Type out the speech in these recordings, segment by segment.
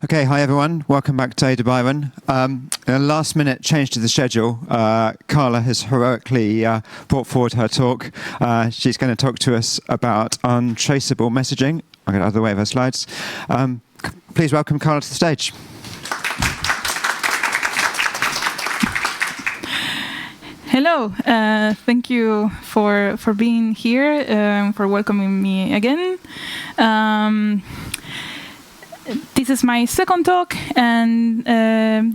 Okay, hi everyone. Welcome back to Ada Byron. A last-minute change to the schedule. Carla has heroically brought forward her talk. She's going to talk to us about untraceable messaging. I'll get out of the way of her slides. Please welcome Carla to the stage. Hello. Thank you for being here, for welcoming me again. This is my second talk, and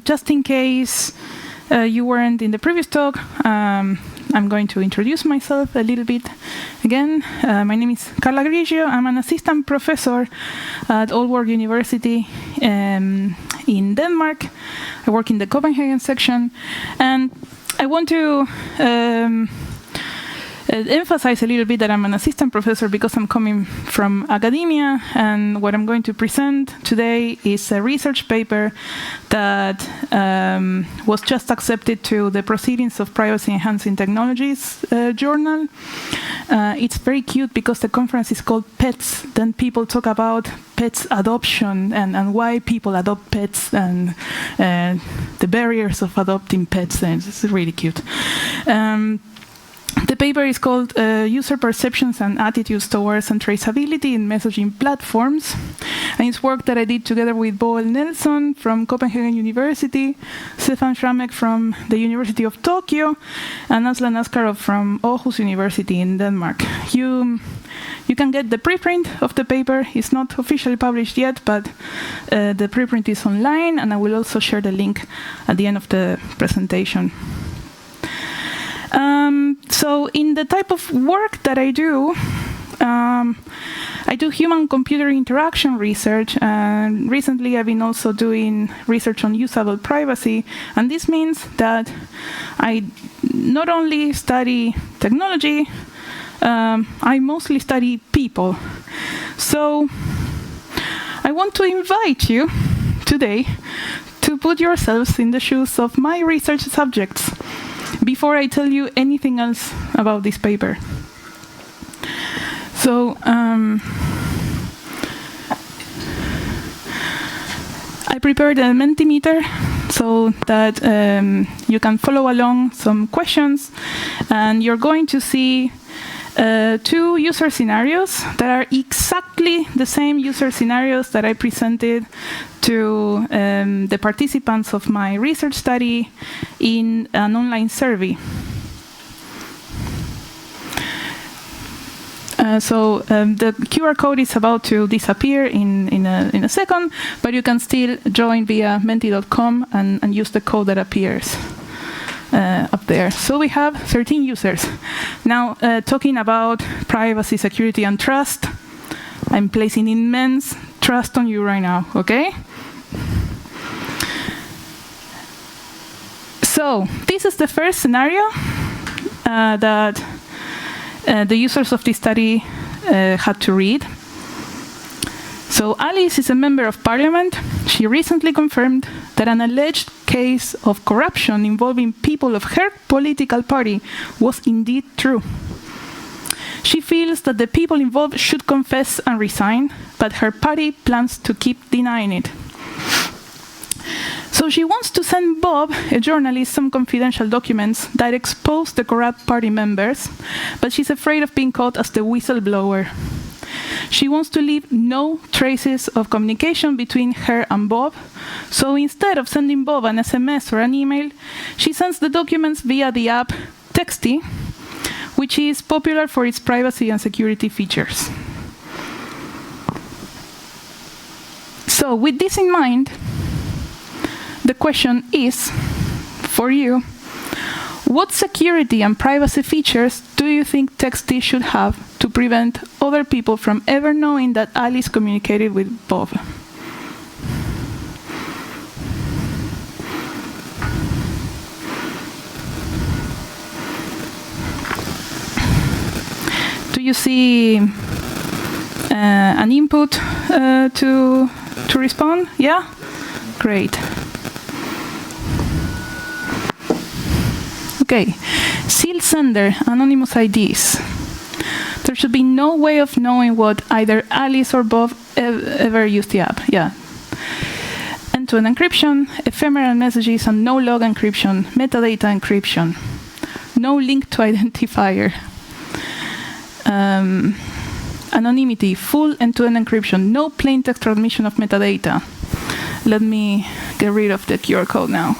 just in case you weren't in the previous talk, I'm going to introduce myself a little bit again. My name is Carla Grigio. I'm an assistant professor at Aalborg University in Denmark. I work in the Copenhagen section, and I want to emphasize a little bit that I'm an assistant professor because I'm coming from academia, and what I'm going to present today is a research paper that was just accepted to the Proceedings of Privacy Enhancing Technologies journal. It's very cute because the conference is called Pets. Then people talk about pets adoption and why people adopt pets and the barriers of adopting pets. And it's really cute. The paper is called User Perceptions and Attitudes Towards Untraceability in Messaging Platforms. And it's work that I did together with Boel Nelson from Copenhagen University, Stefan Schrammek from the University of Tokyo, and Aslan Askarov from Aarhus University in Denmark. You can get the preprint of the paper. It's not officially published yet, but the preprint is online, and I will also share the link at the end of the presentation. So in the type of work that I do human-computer interaction research, and recently I've been also doing research on usable privacy, and this means that I not only study technology, I mostly study people. So I want to invite you today to put yourselves in the shoes of my research subjects before I tell you anything else about this paper. So I prepared a Mentimeter so that you can follow along some questions, and you're going to see two user scenarios that are exactly the same user scenarios that I presented to the participants of my research study in an online survey. So the QR code is about to disappear in a second, but you can still join via menti.com and use the code that appears up there. So we have 13 users. Now, talking about privacy, security, and trust, I'm placing immense trust on you right now, okay? So this is the first scenario that the users of this study had to read. So Alice is a member of parliament. She recently confirmed that an alleged case of corruption involving people of her political party was indeed true. She feels that the people involved should confess and resign, but her party plans to keep denying it. So she wants to send Bob, a journalist, some confidential documents that expose the corrupt party members, but she's afraid of being caught as the whistleblower. She wants to leave no traces of communication between her and Bob, so instead of sending Bob an SMS or an email, she sends the documents via the app Texty, which is popular for its privacy and security features. So with this in mind, the question is, for you, what security and privacy features do you think Texty should have to prevent other people from ever knowing that Alice communicated with Bob? Do you see an input to respond? Yeah? Great. Okay. Sealed sender, anonymous IDs. There should be no way of knowing what either Alice or Bob ever used the app. Yeah. End-to-end encryption, ephemeral messages and no-log encryption, metadata encryption. No link to identifier. Anonymity, full end-to-end encryption, no plain text transmission of metadata. Let me get rid of the QR code now.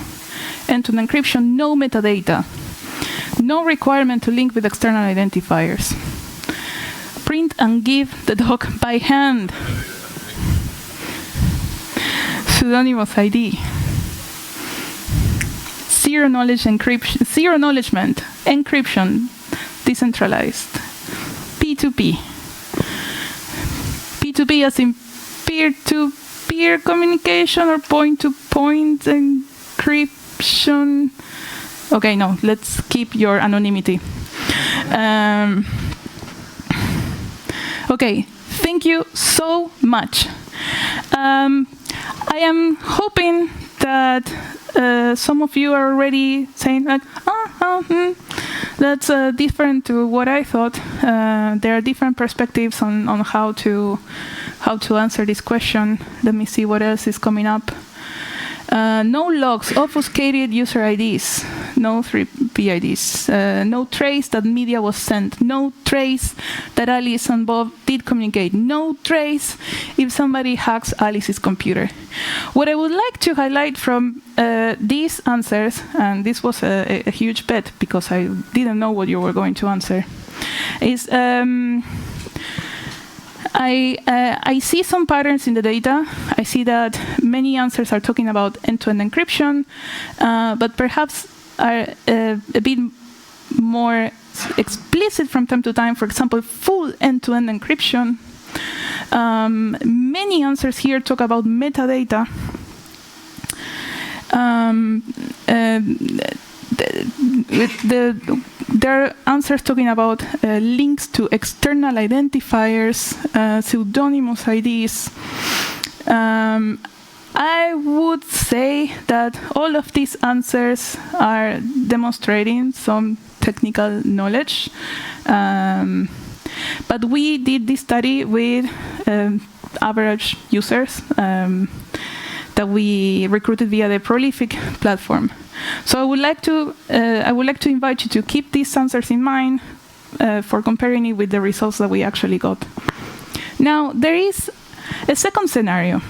End-to-end encryption, no metadata. No requirement to link with external identifiers. Print and give the doc by hand. Pseudonymous ID. Zero knowledge encryption, zero acknowledgement, encryption, decentralized. P2P. P2P as in peer-to-peer communication or point-to-point encryption. Okay, no, let's keep your anonymity. Okay, thank you so much. I am hoping that some of you are already saying like, that's different to what I thought. There are different perspectives on how to answer this question. Let me see what else is coming up. No logs, obfuscated user IDs, no 3P IDs, no trace that media was sent, no trace that Alice and Bob did communicate, no trace if somebody hacks Alice's computer. What I would like to highlight from these answers, and this was a huge bet because I didn't know what you were going to answer, is I see some patterns in the data. I see that many answers are talking about end-to-end encryption, but perhaps are a bit more explicit from time to time. For example, full end-to-end encryption. Many answers here talk about metadata. There are answers talking about links to external identifiers, pseudonymous IDs. I would say that all of these answers are demonstrating some technical knowledge. But we did this study with average users that we recruited via the Prolific platform. So I would like to invite you to keep these answers in mind for comparing it with the results that we actually got. Now, there is a second scenario.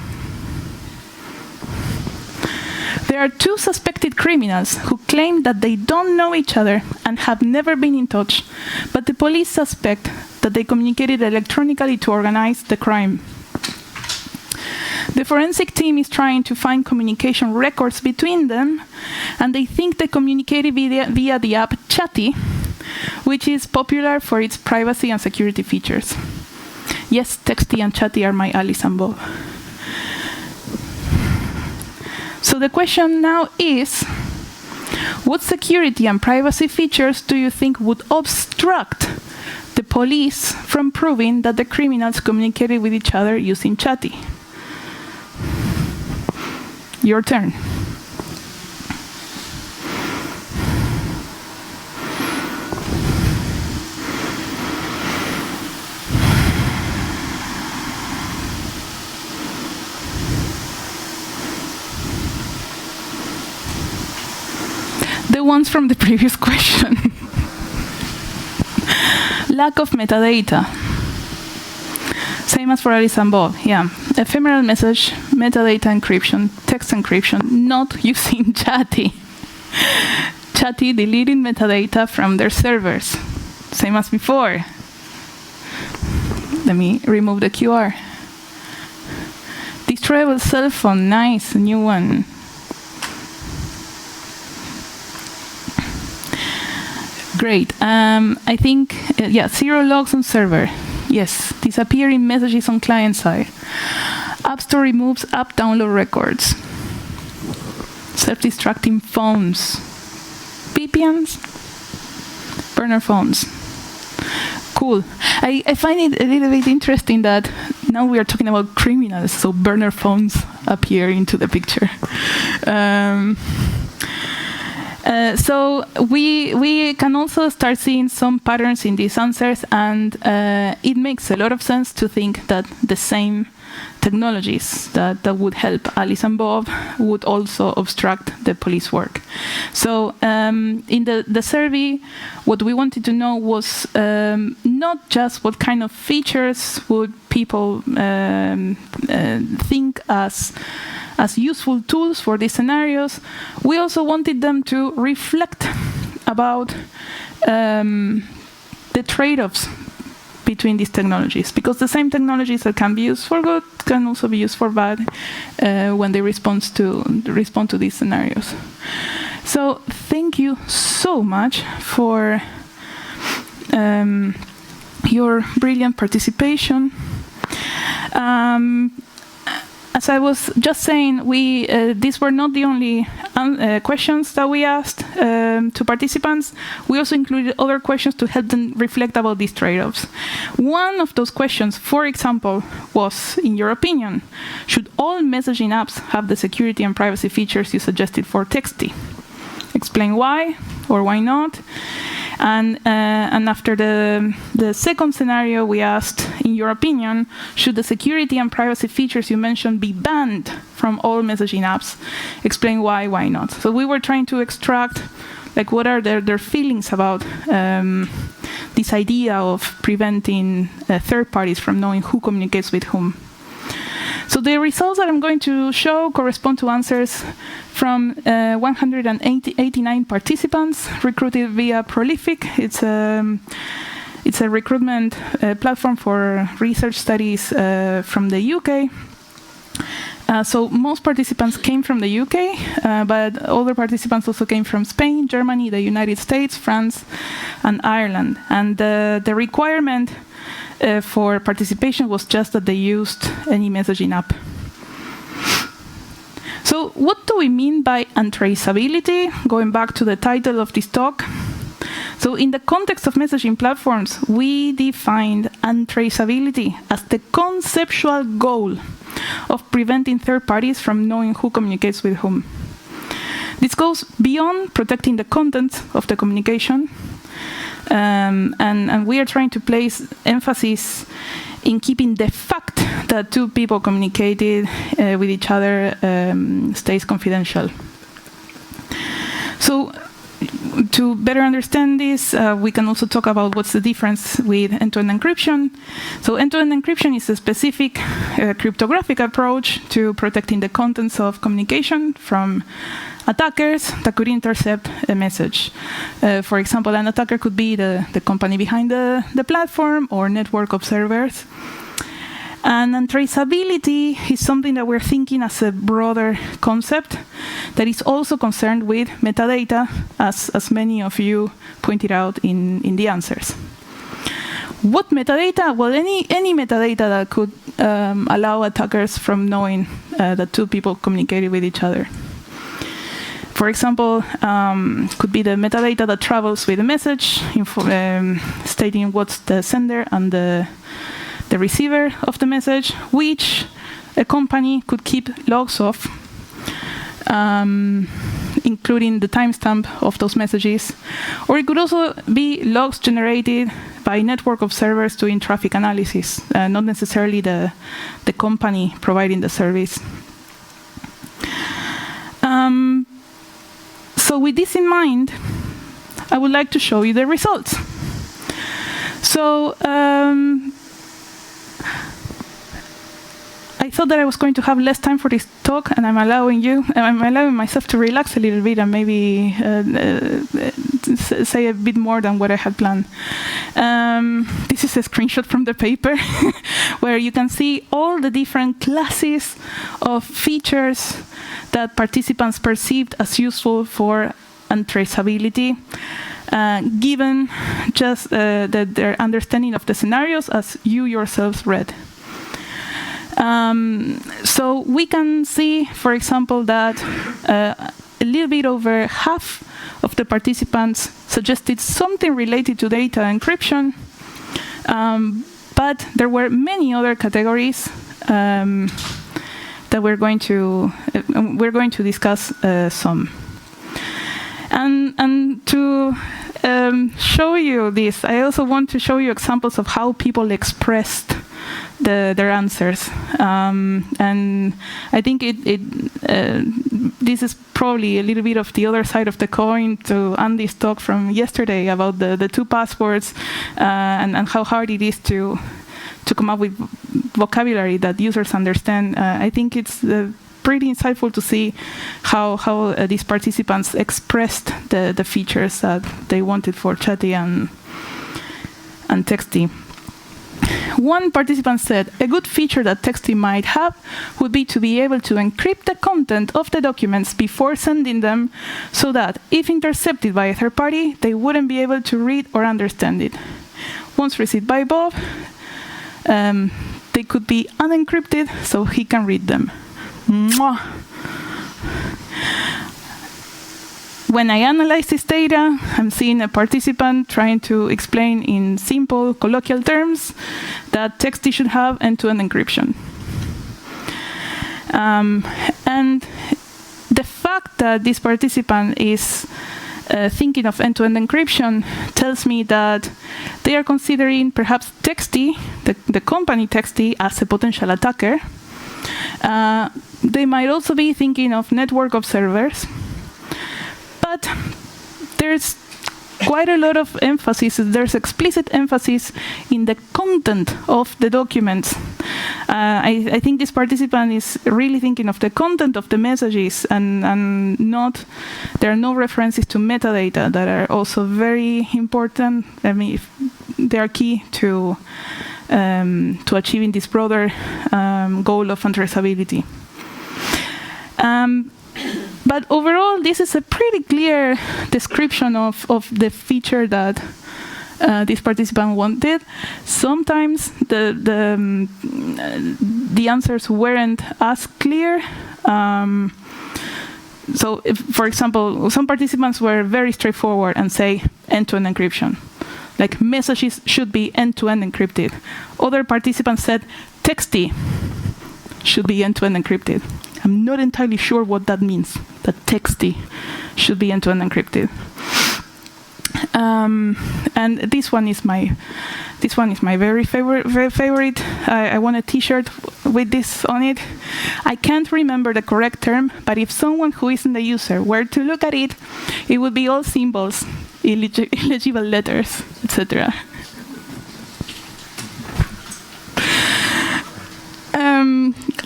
There are two suspected criminals who claim that they don't know each other and have never been in touch, but the police suspect that they communicated electronically to organize the crime. The forensic team is trying to find communication records between them, and they think they communicated via the app Chatty, which is popular for its privacy and security features. Yes, Texty and Chatty are my Alice and Bob. So the question now is, what security and privacy features do you think would obstruct the police from proving that the criminals communicated with each other using Chatty? Your turn. The ones from the previous question. Lack of metadata. Same as for Alice and Bob, yeah. Ephemeral message, metadata encryption, text encryption, not using Chatty. Chatty deleting metadata from their servers. Same as before. Let me remove the QR. Destroyable cell phone, nice, a new one. Great. I think, yeah, zero logs on server. Yes, disappearing messages on client side. App Store removes app download records. Self-destructing phones. VPNs. Burner phones. Cool. I find it a little bit interesting that now we are talking about criminals, so burner phones appear into the picture. So we can also start seeing some patterns in these answers, and it makes a lot of sense to think that the same technologies that would help Alice and Bob would also obstruct the police work. So in the survey, what we wanted to know was not just what kind of features would people think as useful tools for these scenarios. We also wanted them to reflect about the trade-offs between these technologies, because the same technologies that can be used for good can also be used for bad when they respond to these scenarios. So thank you so much for your brilliant participation. As I was just saying, these were not the only questions that we asked to participants. We also included other questions to help them reflect about these trade-offs. One of those questions, for example, was, in your opinion, should all messaging apps have the security and privacy features you suggested for Texty? Explain why or why not. And after the second scenario, we asked, in your opinion, should the security and privacy features you mentioned be banned from all messaging apps? Explain why not. So we were trying to extract, like, what are their feelings about this idea of preventing third parties from knowing who communicates with whom. So the results that I'm going to show correspond to answers from 189 participants recruited via Prolific. It's a recruitment platform for research studies from the UK. So most participants came from the UK, but other participants also came from Spain, Germany, the United States, France, and Ireland. And the requirement for participation was just that they used any messaging app. So what do we mean by untraceability? Going back to the title of this talk. So in the context of messaging platforms, we defined untraceability as the conceptual goal of preventing third parties from knowing who communicates with whom. This goes beyond protecting the content of the communication, and we are trying to place emphasis in keeping the fact that two people communicated with each other stays confidential. So to better understand this, we can also talk about what's the difference with end-to-end encryption. So end-to-end encryption is a specific cryptographic approach to protecting the contents of communication from attackers that could intercept a message. For example, an attacker could be the company behind the platform or network observers. And untraceability is something that we're thinking as a broader concept that is also concerned with metadata, as many of you pointed out in the answers. What metadata? Well, any metadata that could allow attackers from knowing that two people communicated with each other. For example, could be the metadata that travels with a message, stating what's the sender and the receiver of the message, which a company could keep logs of, including the timestamp of those messages. Or it could also be logs generated by network observers doing traffic analysis, not necessarily the company providing the service. So with this in mind, I would like to show you the results. So I thought that I was going to have less time for this talk, and I'm allowing myself to relax a little bit and maybe say a bit more than what I had planned. This is a screenshot from the paper where you can see all the different classes of features that participants perceived as useful for untraceability, given just their understanding of the scenarios as you yourselves read. So we can see, for example, that a little bit over half of the participants suggested something related to data encryption, but there were many other categories that we're going to discuss some. And to show you this, I also want to show you examples of how people expressed their answers. And I think this is probably a little bit of the other side of the coin to Andy's talk from yesterday about the two passwords and how hard it is to come up with vocabulary that users understand. I think it's pretty insightful to see how these participants expressed the features that they wanted for Chatty and Texty. One participant said, a good feature that Texty might have would be to be able to encrypt the content of the documents before sending them so that, if intercepted by a third party, they wouldn't be able to read or understand it. Once received by Bob, they could be unencrypted so he can read them. Mwah. When I analyze this data, I'm seeing a participant trying to explain in simple, colloquial terms that Texty should have end-to-end encryption. And the fact that this participant is thinking of end-to-end encryption tells me that they are considering perhaps Texty, the company Texty, as a potential attacker. They might also be thinking of network observers. But there's quite a lot of emphasis, there's explicit emphasis in the content of the documents. I think this participant is really thinking of the content of the messages and there are no references to metadata that are also very important. I mean, they are key to achieving this broader goal of untraceability. But overall, this is a pretty clear description of the feature that this participant wanted. Sometimes the answers weren't as clear. So, for example, some participants were very straightforward and say end-to-end encryption. Like, messages should be end-to-end encrypted. Other participants said Texty should be end-to-end encrypted. I'm not entirely sure what that means, that Texty should be end-to-end encrypted. And this one is my very favorite. I want a T-shirt with this on it. I can't remember the correct term, but if someone who isn't the user were to look at it, it would be all symbols, illegible letters, etc.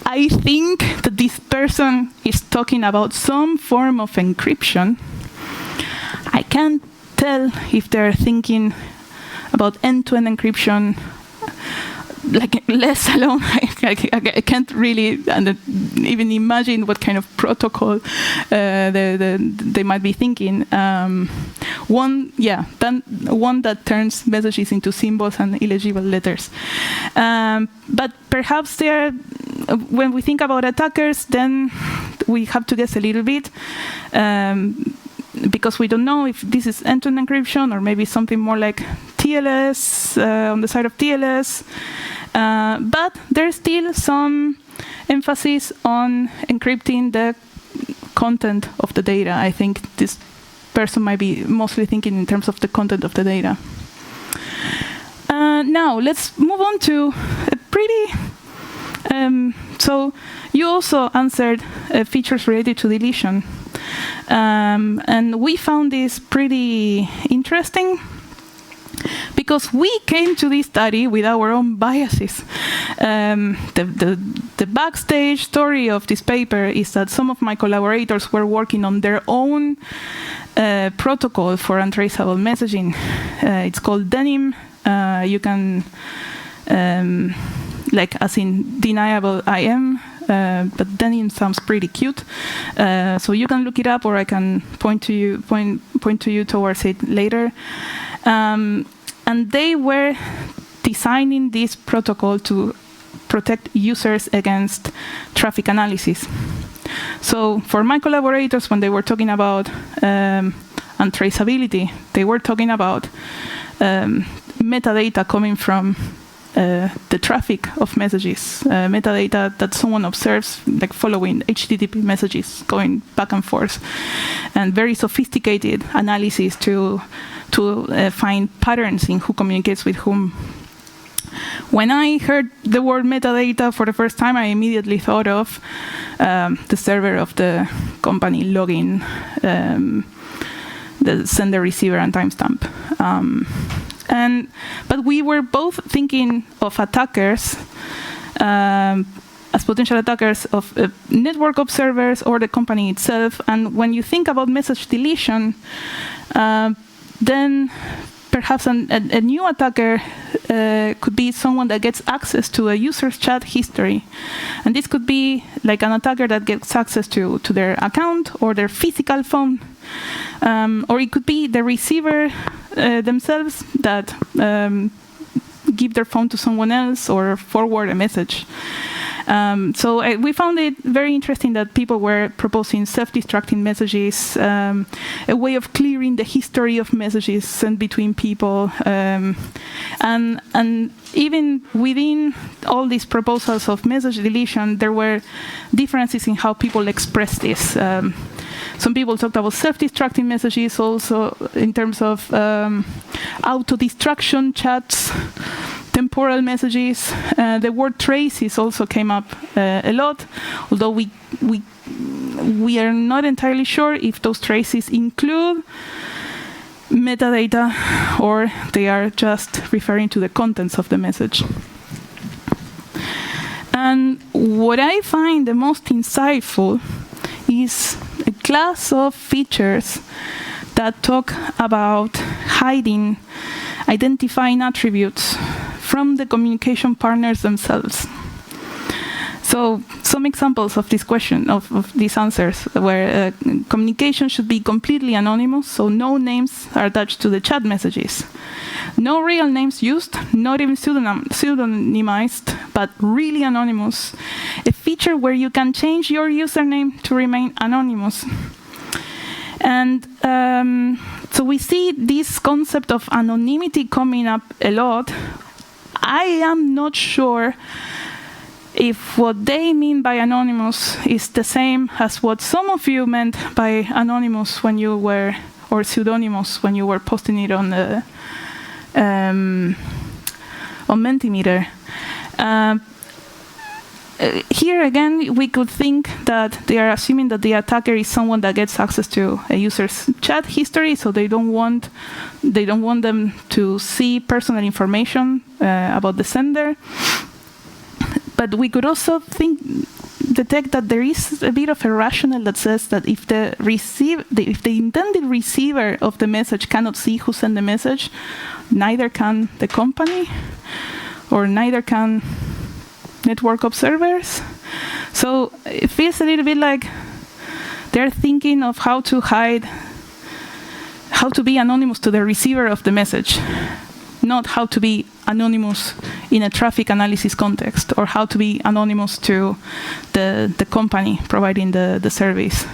I think that this person is talking about some form of encryption. I can't tell if they're thinking about end-to-end encryption, like less alone. I can't really even imagine what kind of protocol they might be thinking. One that turns messages into symbols and illegible letters. But perhaps when we think about attackers, then we have to guess a little bit. Because we don't know if this is end-to-end encryption or maybe something more like TLS, on the side of TLS. But there's still some emphasis on encrypting the content of the data. I think this person might be mostly thinking in terms of the content of the data. Now, let's move on to a pretty... so you also answered features related to deletion. And we found this pretty interesting because we came to this study with our own biases. The backstage story of this paper is that some of my collaborators were working on their own protocol for untraceable messaging. It's called Denim. You can, like as in deniable IM, but Denim sounds pretty cute. So you can look it up, or I can point to you towards it later. And they were designing this protocol to protect users against traffic analysis. So for my collaborators, when they were talking about untraceability, they were talking about metadata coming from the traffic of messages, metadata that someone observes, like following HTTP messages going back and forth, and very sophisticated analysis to find patterns in who communicates with whom. When I heard the word metadata for the first time, I immediately thought of the server of the company logging the sender, receiver, and timestamp. But we were both thinking of attackers as potential attackers of network observers or the company itself. And when you think about message deletion, then perhaps a new attacker could be someone that gets access to a user's chat history. And this could be like an attacker that gets access to their account or their physical phone. Or it could be the receiver themselves that give their phone to someone else or forward a message. So we found it very interesting that people were proposing self-destructing messages, a way of clearing the history of messages sent between people, and even within all these proposals of message deletion, there were differences in how people express this. Some people talked about self-destructing messages also in terms of auto-destruction chats, temporal messages. The word traces also came up a lot, although we are not entirely sure if those traces include metadata or they are just referring to the contents of the message. And what I find the most insightful is a class of features that talk about hiding, identifying attributes from the communication partners themselves. So some examples of this question, of these answers, where communication should be completely anonymous, so no names are attached to the chat messages. No real names used, not even pseudonymized, but really anonymous. A feature where you can change your username to remain anonymous. And so we see this concept of anonymity coming up a lot. I am not sure if what they mean by anonymous is the same as what some of you meant by anonymous when you were, or pseudonymous when you were posting it on the on Mentimeter. Here again, we could think that they are assuming that the attacker is someone that gets access to a user's chat history, so they don't want them to see personal information about the sender. But we could also detect that there is a bit of a rationale that says that if the intended receiver of the message cannot see who sent the message, neither can the company, or neither can network observers. So it feels a little bit like they're thinking of how to hide, how to be anonymous to the receiver of the message, not how to be anonymous in a traffic analysis context, or how to be anonymous to the company providing the service.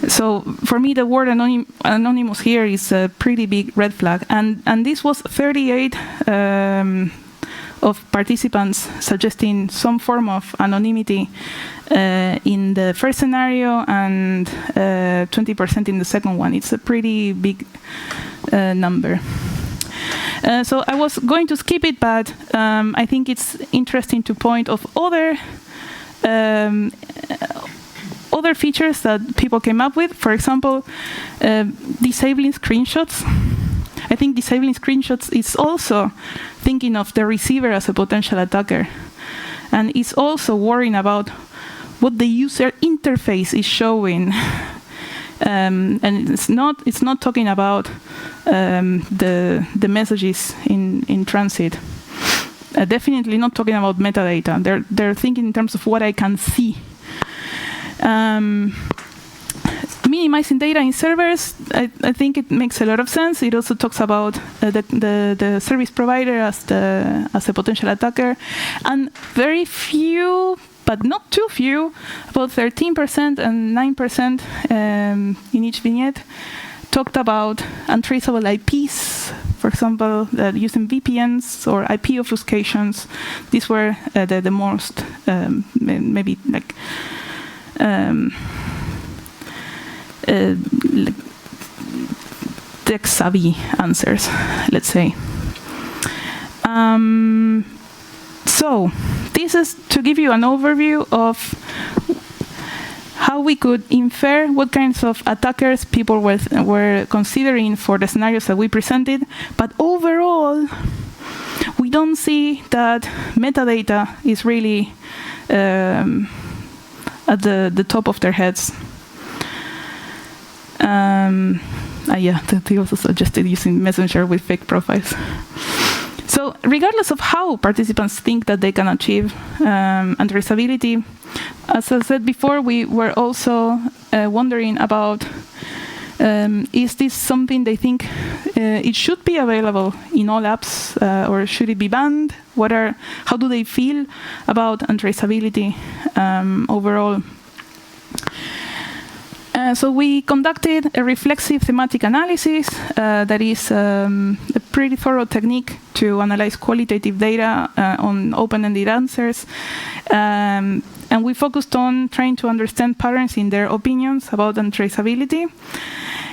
So for me, the word anonymous here is a pretty big red flag. And this was 38 of participants suggesting some form of anonymity in the first scenario and 20% in the second one. It's a pretty big number. So I was going to skip it, but I think it's interesting to point of other features that people came up with. For example, disabling screenshots. I think disabling screenshots is also thinking of the receiver as a potential attacker. And it's also worrying about what the user interface is showing. And it's not talking about the messages in transit. Definitely not talking about metadata. They're thinking in terms of what I can see. Minimizing data in servers, I think it makes a lot of sense. It also talks about the service provider as a potential attacker, and very few, but not too few, about 13% and 9% in each vignette, talked about untraceable IPs for example, using VPNs or IP obfuscations. These were the most maybe like tech-savvy answers, let's say. So this is to give you an overview of how we could infer what kinds of attackers people were considering for the scenarios that we presented. But overall, we don't see that metadata is really at the top of their heads. Yeah, they also suggested using Messenger with fake profiles. So regardless of how participants think that they can achieve untraceability, as I said before, we were also wondering about is this something they think it should be available in all apps, or should it be banned? How do they feel about untraceability overall? So we conducted a reflexive thematic analysis that is a pretty thorough technique to analyze qualitative data on open-ended answers. And we focused on trying to understand patterns in their opinions about untraceability.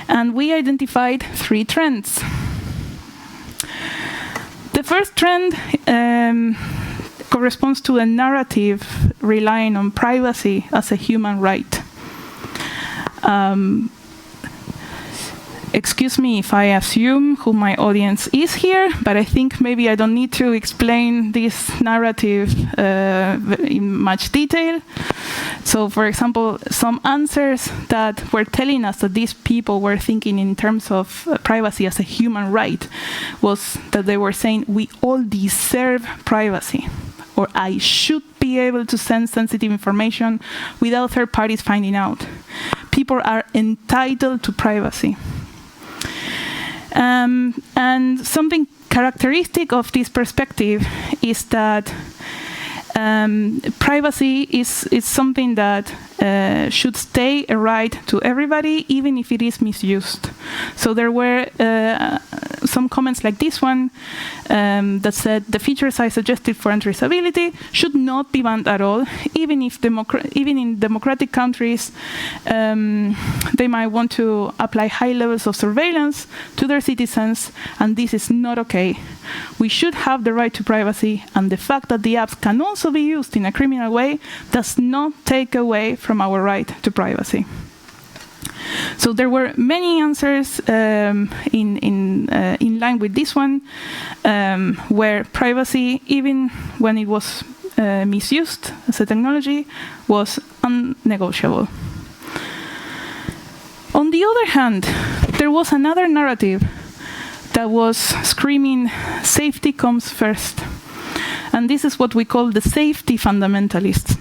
And we identified 3 trends. The first trend corresponds to a narrative relying on privacy as a human right. Excuse me if I assume who my audience is here, but I think maybe I don't need to explain this narrative in much detail. So, for example, some answers that were telling us that these people were thinking in terms of privacy as a human right was that they were saying, we all deserve privacy, or I should be able to send sensitive information without third parties finding out. People are entitled to privacy. And something characteristic of this perspective is that privacy is something that should stay a right to everybody, even if it is misused. So there were some comments like this one that said the features I suggested for untraceability should not be banned at all, even in democratic countries they might want to apply high levels of surveillance to their citizens, and this is not okay. We should have the right to privacy, and the fact that the apps can also be used in a criminal way does not take away from our right to privacy. So there were many answers in line with this one, where privacy, even when it was misused as a technology, was unnegotiable. On the other hand, there was another narrative that was screaming, safety comes first. And this is what we call the safety fundamentalists.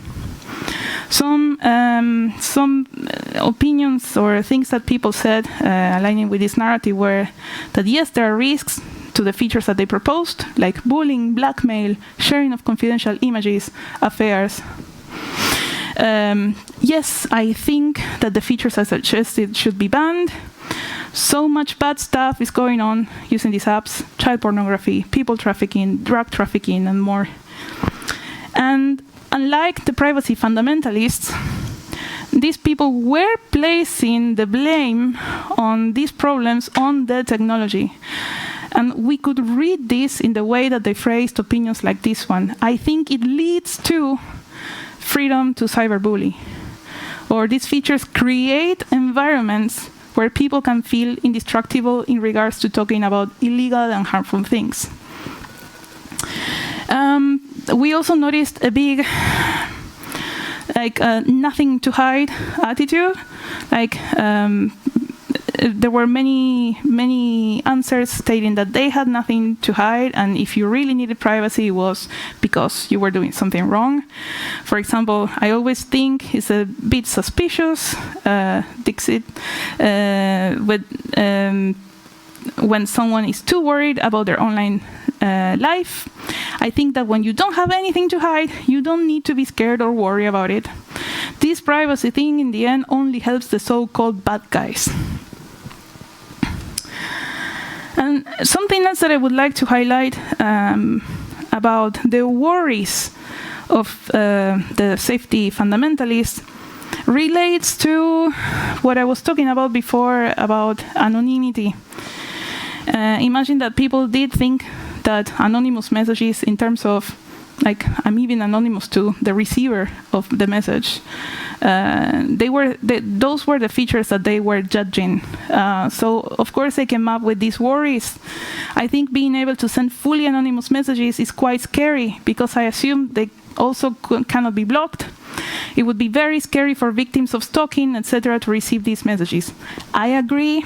Some opinions or things that people said aligning with this narrative were that yes, there are risks to the features that they proposed, like bullying, blackmail, sharing of confidential images, affairs. Yes, I think that the features I suggested should be banned. So much bad stuff is going on using these apps: child pornography, people trafficking, drug trafficking, and more. And unlike the privacy fundamentalists, these people were placing the blame on these problems on the technology. And we could read this in the way that they phrased opinions like this one. I think it leads to freedom to cyberbully. Or these features create environments where people can feel indestructible in regards to talking about illegal and harmful things. We also noticed a big, nothing to hide attitude. There were many answers stating that they had nothing to hide, and if you really needed privacy, it was because you were doing something wrong. For example, I always think it's a bit suspicious, Dixit, when someone is too worried about their online life. I think that when you don't have anything to hide, you don't need to be scared or worry about it. This privacy thing, in the end, only helps the so-called bad guys. And something else that I would like to highlight about the worries of the safety fundamentalists relates to what I was talking about before about anonymity. Imagine that people did think that anonymous messages, in terms of, like, I'm even anonymous to the receiver of the message, those were the features that they were judging. So, of course, they came up with these worries. I think being able to send fully anonymous messages is quite scary, because I assume they also cannot be blocked. It would be very scary for victims of stalking, etc., to receive these messages. I agree,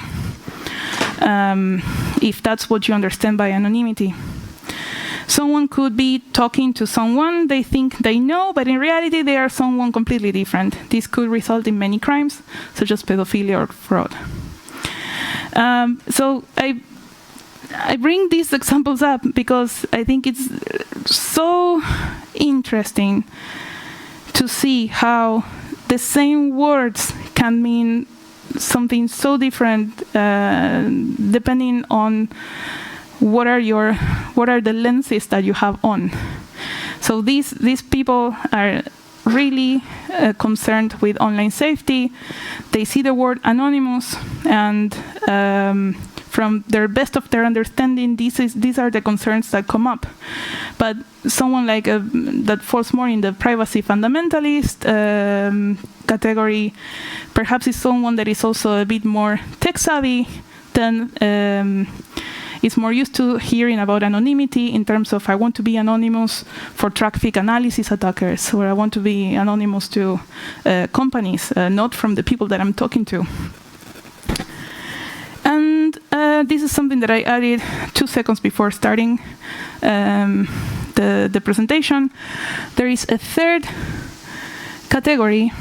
if that's what you understand by anonymity. Someone could be talking to someone they think they know, but in reality they are someone completely different. This could result in many crimes, such as pedophilia or fraud. So I bring these examples up because I think it's so interesting to see how the same words can mean something so different depending on what are the lenses that you have on. So these people are really concerned with online safety. They see the word anonymous, and from their best of their understanding, these are the concerns that come up. But someone like that falls more in the privacy fundamentalist category, perhaps is someone that is also a bit more tech savvy, then is more used to hearing about anonymity in terms of, I want to be anonymous for traffic analysis attackers, or I want to be anonymous to companies, not from the people that I'm talking to. And this is something that I added 2 seconds before starting the presentation. There is a third category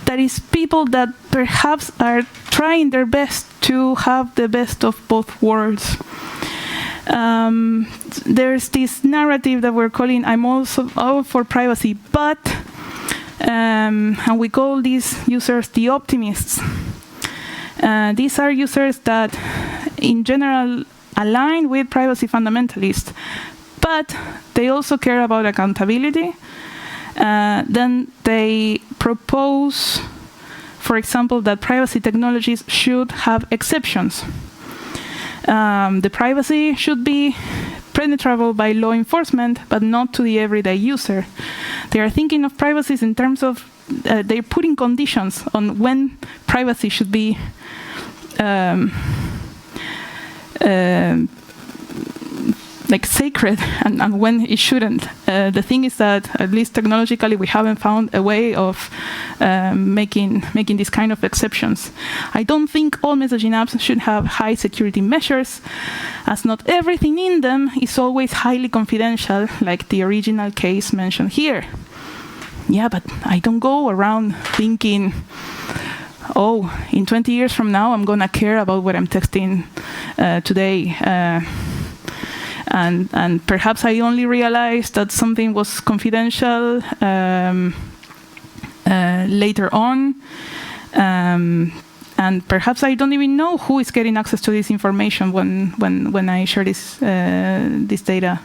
that is people that perhaps are trying their best to have the best of both worlds. There's this narrative that we're calling, I'm also all for privacy, but, and we call these users the optimists. These are users that, in general, align with privacy fundamentalists, but they also care about accountability. Then they propose, for example, that privacy technologies should have exceptions. The privacy should be penetrable by law enforcement, but not to the everyday user. They are thinking of privacy in terms of they're putting conditions on when privacy should be like sacred, and when it shouldn't. The thing is that, at least technologically, we haven't found a way of making these kind of exceptions. I don't think all messaging apps should have high security measures, as not everything in them is always highly confidential, like the original case mentioned here. Yeah, but I don't go around thinking, oh, in 20 years from now, I'm gonna care about what I'm texting today. And perhaps I only realized that something was confidential later on. And perhaps I don't even know who is getting access to this information when I share this data.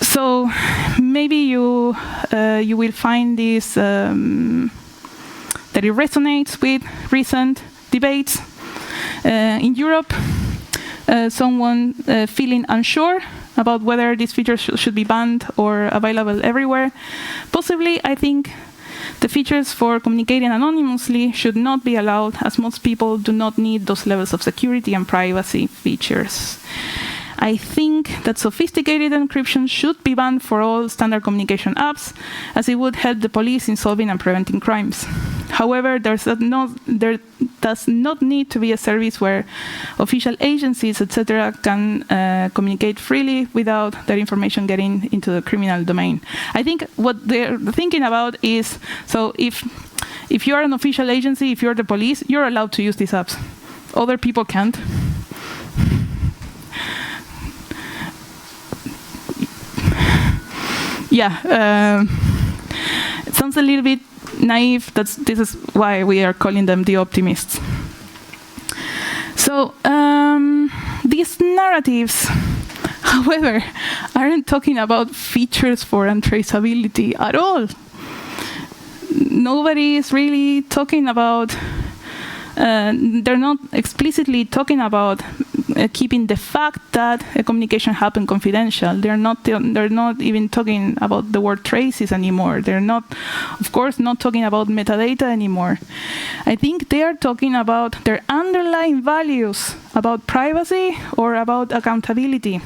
So maybe you will find this that it resonates with recent debates in Europe. Someone feeling unsure about whether these features should be banned or available everywhere. Possibly, I think the features for communicating anonymously should not be allowed, as most people do not need those levels of security and privacy features. I think that sophisticated encryption should be banned for all standard communication apps, as it would help the police in solving and preventing crimes. However, there does not need to be a service where official agencies, etc., can communicate freely without their information getting into the criminal domain. I think what they're thinking about is, so if you're an official agency, if you're the police, you're allowed to use these apps. Other people can't. Yeah, it sounds a little bit naive. This is why we are calling them the optimists. So these narratives, however, aren't talking about features for untraceability at all. Nobody is really talking about, they're not explicitly talking about keeping the fact that a communication happened confidential. They're not even talking about the word traces anymore. They're not, of course, not talking about metadata anymore. I think they are talking about their underlying values about privacy or about accountability.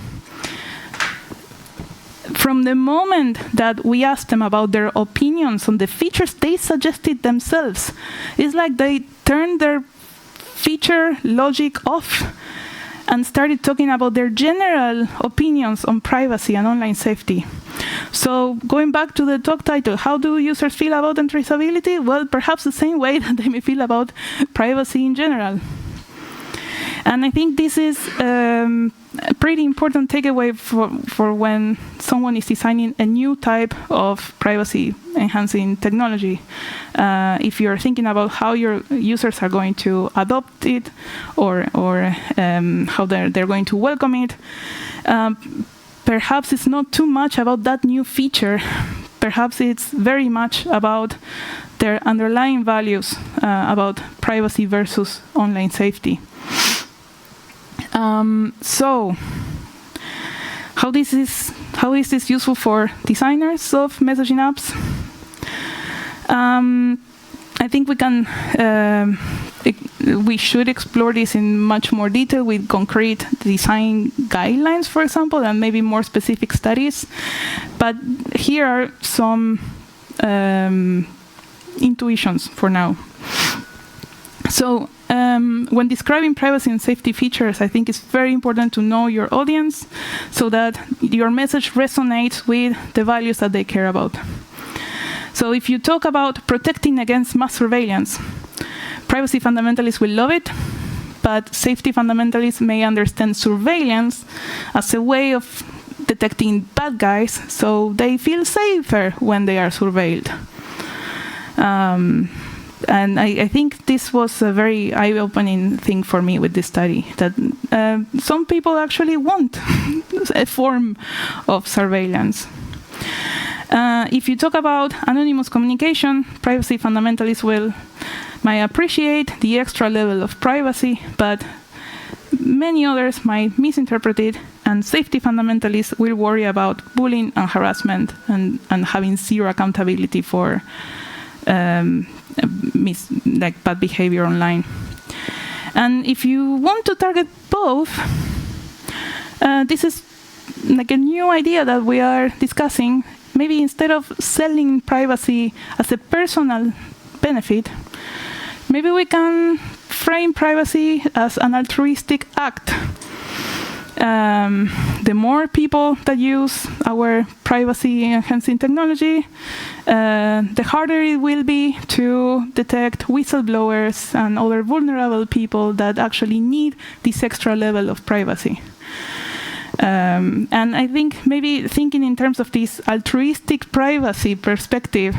From the moment that we asked them about their opinions on the features they suggested themselves, it's like they turned their feature logic off and started talking about their general opinions on privacy and online safety. So going back to the talk title, how do users feel about untraceability? Well, perhaps the same way that they may feel about privacy in general. And I think this is a pretty important takeaway for when someone is designing a new type of privacy-enhancing technology. If you're thinking about how your users are going to adopt it or how they're going to welcome it, perhaps it's not too much about that new feature. Perhaps it's very much about their underlying values about privacy versus online safety. So, how is this useful for designers of messaging apps? I think we should explore this in much more detail with concrete design guidelines, for example, and maybe more specific studies. But here are some intuitions for now. So when describing privacy and safety features, I think it's very important to know your audience so that your message resonates with the values that they care about. So if you talk about protecting against mass surveillance, privacy fundamentalists will love it, but safety fundamentalists may understand surveillance as a way of detecting bad guys, so they feel safer when they are surveilled. And I think this was a very eye-opening thing for me with this study, that some people actually want a form of surveillance. If you talk about anonymous communication, privacy fundamentalists might appreciate the extra level of privacy, but many others might misinterpret it, and safety fundamentalists will worry about bullying and harassment and having zero accountability for bad behavior online. And if you want to target both, this is like a new idea that we are discussing. Maybe instead of selling privacy as a personal benefit, maybe we can frame privacy as an altruistic act. The more people that use our privacy-enhancing technology, the harder it will be to detect whistleblowers and other vulnerable people that actually need this extra level of privacy. And I think maybe thinking in terms of this altruistic privacy perspective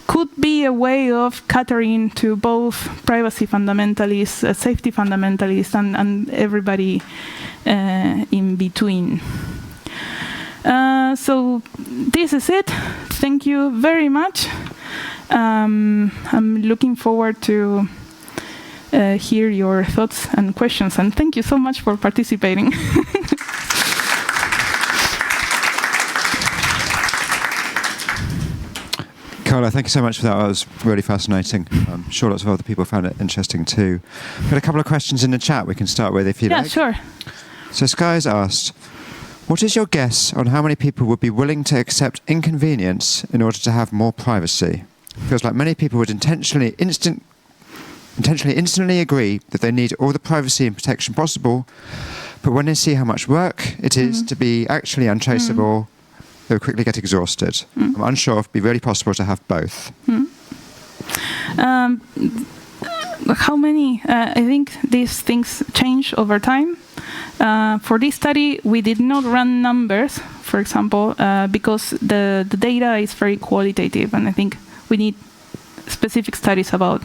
could be a way of catering to both privacy fundamentalists, safety fundamentalists, and everybody in between. So this is it. Thank you very much. I'm looking forward to hear your thoughts and questions, and thank you so much for participating. Carla, thank you so much for that. That was really fascinating. I'm sure lots of other people found it interesting too. We've got a couple of questions in the chat we can start with if you like. Yeah, sure. So Sky's asked, what is your guess on how many people would be willing to accept inconvenience in order to have more privacy? Feels like many people would intentionally instantly agree that they need all the privacy and protection possible, but when they see how much work it is to be actually untraceable, they will quickly get exhausted. I'm unsure if it would be really possible to have both. How many? I think these things change over time. For this study, we did not run numbers, for example, because the data is very qualitative, and I think we need specific studies about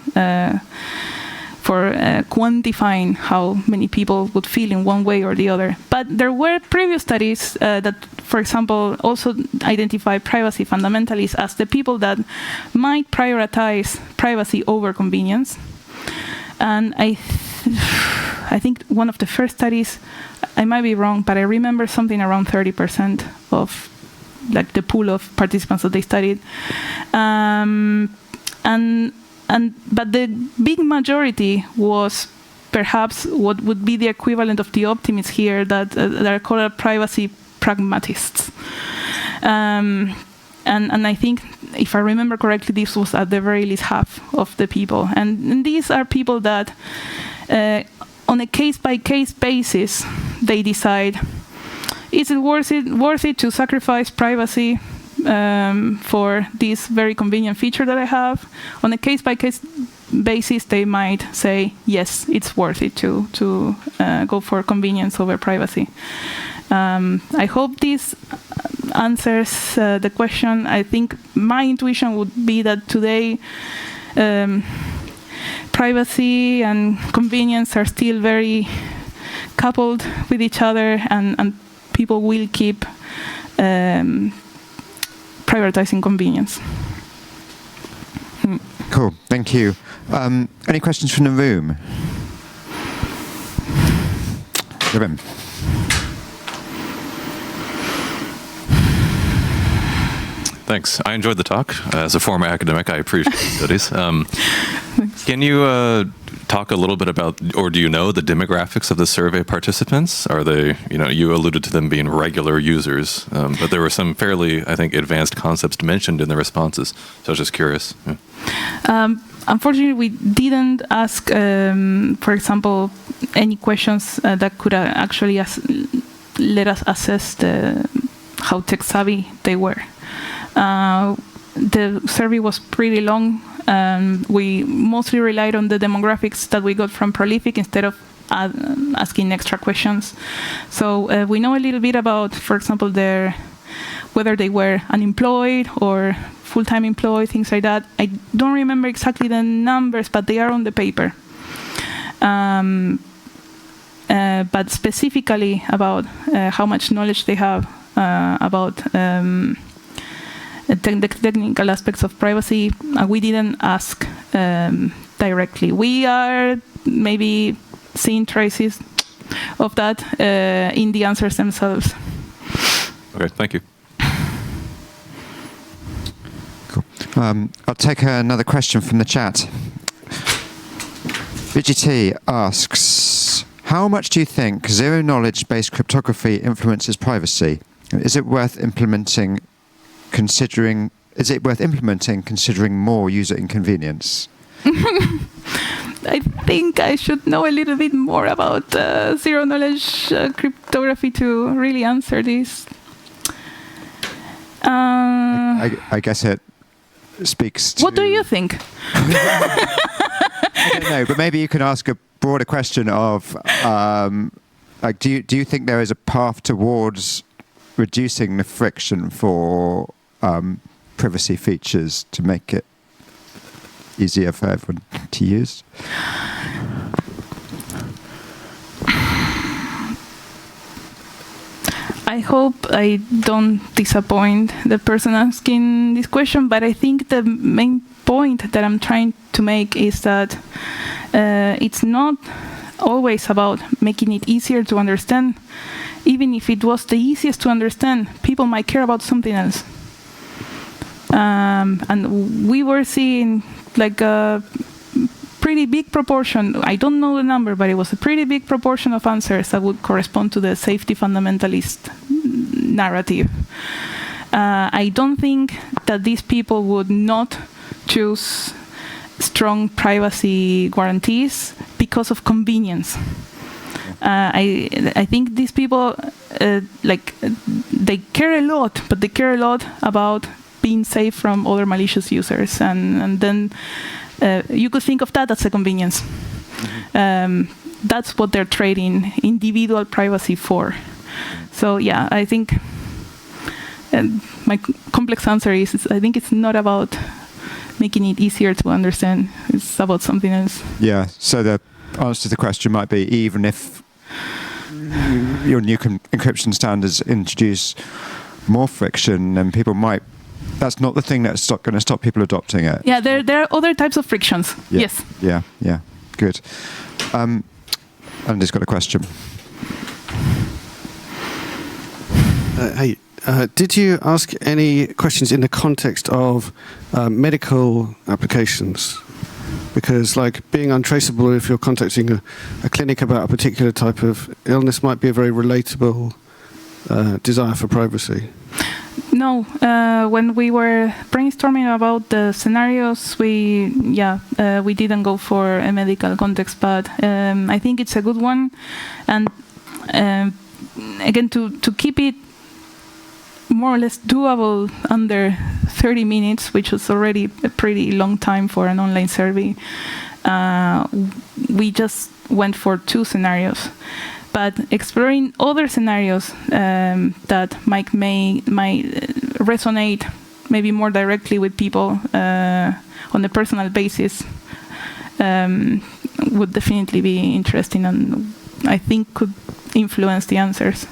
quantifying how many people would feel in one way or the other. But there were previous studies that, for example, also identify privacy fundamentalists as the people that might prioritize privacy over convenience. And I think one of the first studies, I might be wrong, but I remember something around 30% of like the pool of participants that they studied. But the big majority was perhaps what would be the equivalent of the optimists here that are called privacy pragmatists. And I think, if I remember correctly, this was at the very least half of the people. And these are people that, on a case-by-case basis, they decide, is it worth it to sacrifice privacy for this very convenient feature that I have? On a case-by-case basis, they might say, yes, it's worth it to go for convenience over privacy. I hope this answers the question. I think my intuition would be that today privacy and convenience are still very coupled with each other, and people will keep prioritizing convenience. Cool, thank you. Any questions from the room? Ruben. Thanks. I enjoyed the talk. As a former academic, I appreciate studies. Can you talk a little bit about, or do you know, the demographics of the survey participants? Are they, you alluded to them being regular users, but there were some fairly, I think, advanced concepts mentioned in the responses. So I was just curious. Yeah. Unfortunately, we didn't ask, for example, any questions that could actually let us assess how tech-savvy they were. The survey was pretty long. We mostly relied on the demographics that we got from Prolific instead of asking extra questions. So we know a little bit about, for example, whether they were unemployed or full-time employed, things like that. I don't remember exactly the numbers, but they are on the paper. But specifically about how much knowledge they have about the technical aspects of privacy, we didn't ask directly. We are maybe seeing traces of that in the answers themselves. Okay, thank you. Cool. I'll take another question from the chat. VGT asks, how much do you think zero-knowledge-based cryptography influences privacy? Is it worth implementing considering more user inconvenience? I think I should know a little bit more about zero-knowledge cryptography to really answer this. I guess it speaks to... What do you think? I don't know, but maybe you can ask a broader question of, do you think there is a path towards reducing the friction for privacy features to make it easier for everyone to use? I hope I don't disappoint the person asking this question, but I think the main point that I'm trying to make is that it's not always about making it easier to understand. Even if it was the easiest to understand, people might care about something else. And we were seeing like a pretty big proportion, I don't know the number, but it was a pretty big proportion of answers that would correspond to the safety fundamentalist narrative. I don't think that these people would not choose strong privacy guarantees because of convenience. I think these people, they care a lot, but they care a lot about being safe from other malicious users. And then you could think of that as a convenience. That's what they're trading individual privacy for. So yeah, I think my complex answer is I think it's not about making it easier to understand. It's about something else. Yeah. So the answer to the question might be, even if your new encryption standards introduce more friction, then people might. That's not the thing that's going to stop people adopting it. Yeah, there are other types of frictions. Yeah. Yes. Yeah. Good. Andy's got a question. Hey, did you ask any questions in the context of medical applications? Because, like, being untraceable, if you're contacting a clinic about a particular type of illness, might be a very relatable desire for privacy. No, when we were brainstorming about the scenarios, we didn't go for a medical context, but I think it's a good one. And again, to keep it more or less doable under 30 minutes, which was already a pretty long time for an online survey, we just went for 2 scenarios. But exploring other scenarios that might resonate maybe more directly with people on a personal basis would definitely be interesting, and I think could influence the answers.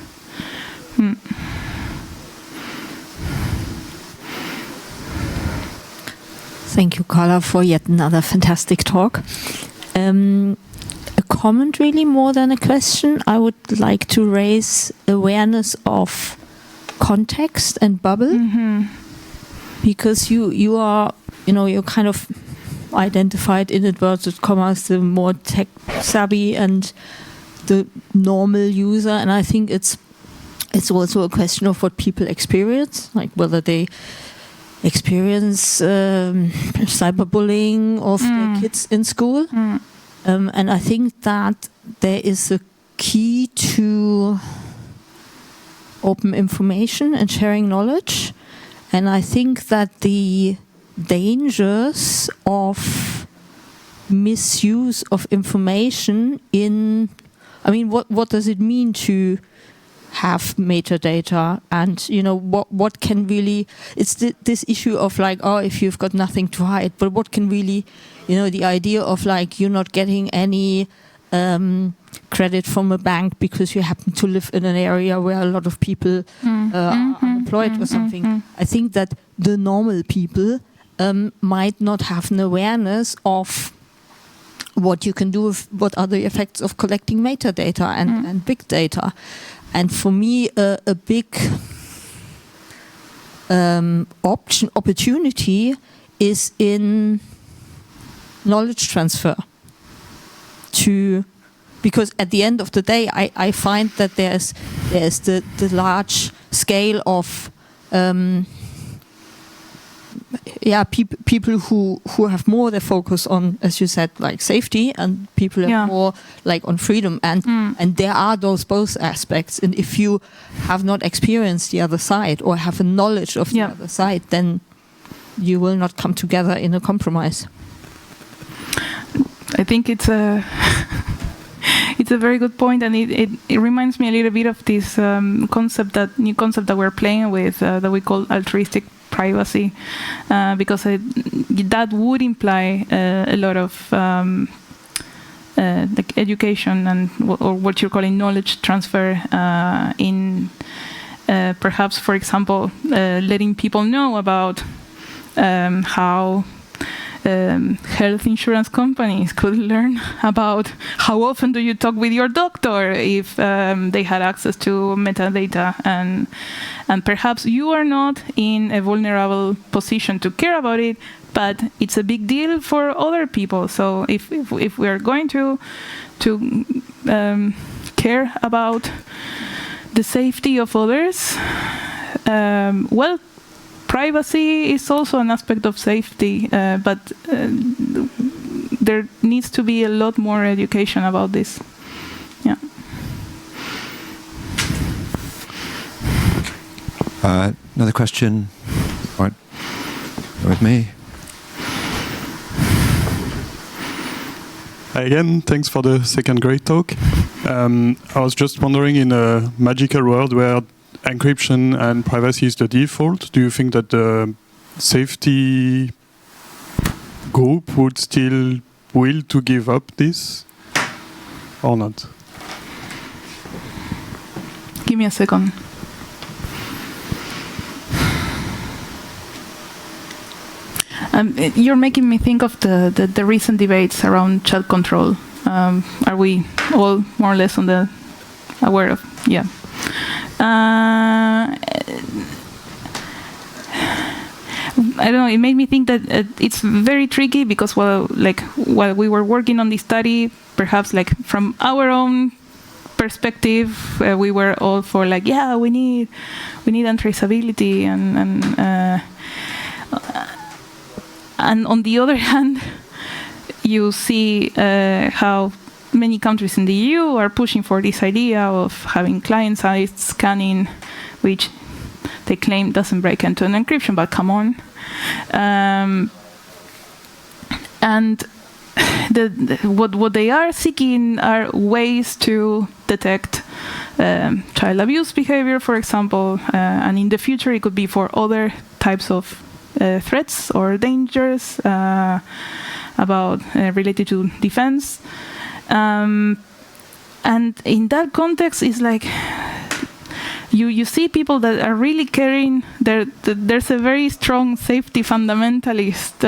Thank you, Carla, for yet another fantastic talk. A comment, really, more than a question. I would like to raise awareness of context and bubble, because you are, you're kind of identified in inverted commas the more tech savvy and the normal user, and I think it's also a question of what people experience, like whether they experience cyberbullying of their kids in school. And I think that there is a key to open information and sharing knowledge. And I think that the dangers of misuse of information what does it mean to have metadata, and what can really, it's this issue of like, if you've got nothing to hide, but what can really, the idea of like you're not getting any credit from a bank because you happen to live in an area where a lot of people are unemployed or something. I think that the normal people might not have an awareness of what you can do, what are the effects of collecting metadata and big data. And for me, a big opportunity is in knowledge transfer. Because at the end of the day, I find that there's the large scale of people who have more their focus on, as you said, like safety, and people have more like on freedom, and there are those both aspects. And if you have not experienced the other side or have a knowledge of the other side, then you will not come together in a compromise. I think it's a very good point, and it reminds me a little bit of this new concept that we're playing with that we call altruistic privacy, because that would imply a lot of like education and or what you're calling knowledge transfer in perhaps, for example, letting people know about how health insurance companies could learn about how often do you talk with your doctor if they had access to metadata, and perhaps you are not in a vulnerable position to care about it, but it's a big deal for other people. So if we are going to care about the safety of others, well, privacy is also an aspect of safety, but there needs to be a lot more education about this. Yeah. Another question. All right. With me. Hi again, thanks for the second great talk. I was just wondering, in a magical world where encryption and privacy is the default, do you think that the safety group would still will to give up this or not? Give me a second. You're making me think of the recent debates around chat control. Are we all more or less aware of? Yeah. I don't know. It made me think that it's very tricky because while we were working on this study, perhaps like from our own perspective, we were all for like, yeah, we need untraceability and on the other hand, you see how many countries in the EU are pushing for this idea of having client-side scanning, which they claim doesn't break end-to-end encryption, but come on. And what they are seeking are ways to detect child abuse behavior, for example, and in the future it could be for other types of threats or dangers related to defense. And in that context, it's like you see people that are really caring. There's a very strong safety fundamentalist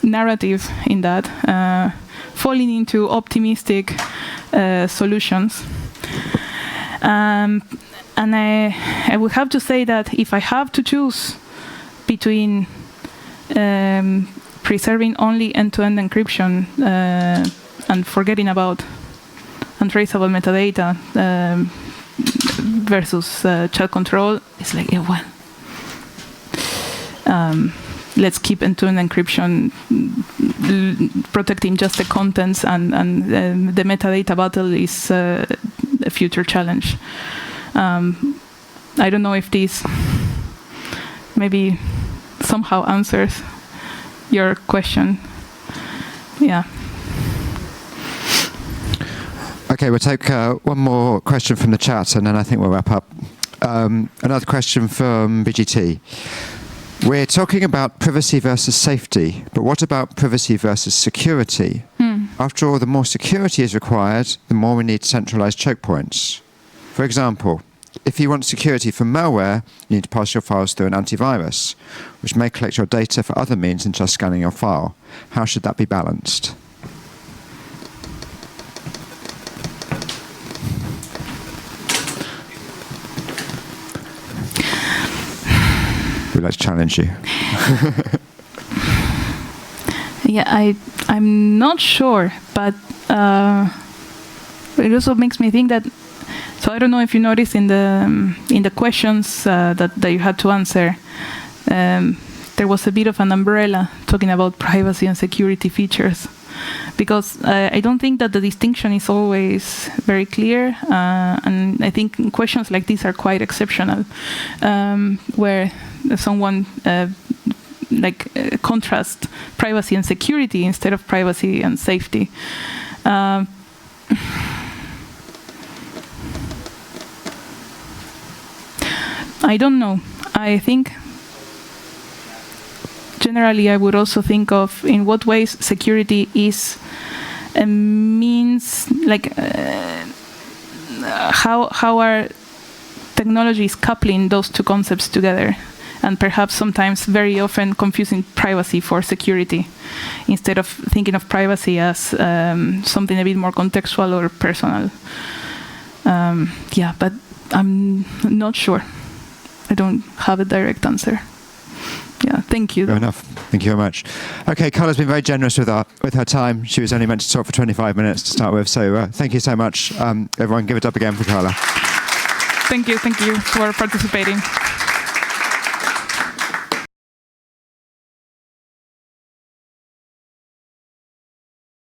narrative in that, falling into optimistic solutions. And I would have to say that if I have to choose between preserving only end-to-end encryption and forgetting about untraceable metadata versus chat control, it's like, yeah, well, let's keep end-to-end encryption protecting just the contents, and the metadata battle is a future challenge. I don't know if this maybe somehow answers your question. Yeah. Okay, we'll take one more question from the chat, and then I think we'll wrap up. Another question from BGT. We're talking about privacy versus safety, but what about privacy versus security? After all, the more security is required, the more we need centralized choke points. For example, if you want security from malware, you need to pass your files through an antivirus, which may collect your data for other means than just scanning your file. How should that be balanced? We'd like to challenge you. Yeah, I'm not sure, but it also makes me think that. So I don't know if you noticed in the questions that you had to answer, there was a bit of an umbrella talking about privacy and security features, because I don't think that the distinction is always very clear, and I think questions like these are quite exceptional, where someone contrast privacy and security instead of privacy and safety. I don't know. I think generally I would also think of in what ways security is a means, like how are technologies coupling those two concepts together, and perhaps sometimes very often confusing privacy for security instead of thinking of privacy as something a bit more contextual or personal. Yeah, but I'm not sure. I don't have a direct answer. Yeah, thank you. Fair enough. Thank you very much. Okay, Carla's been very generous with her time. She was only meant to talk for 25 minutes to start with, so thank you so much. Everyone, give it up again for Carla. Thank you for participating.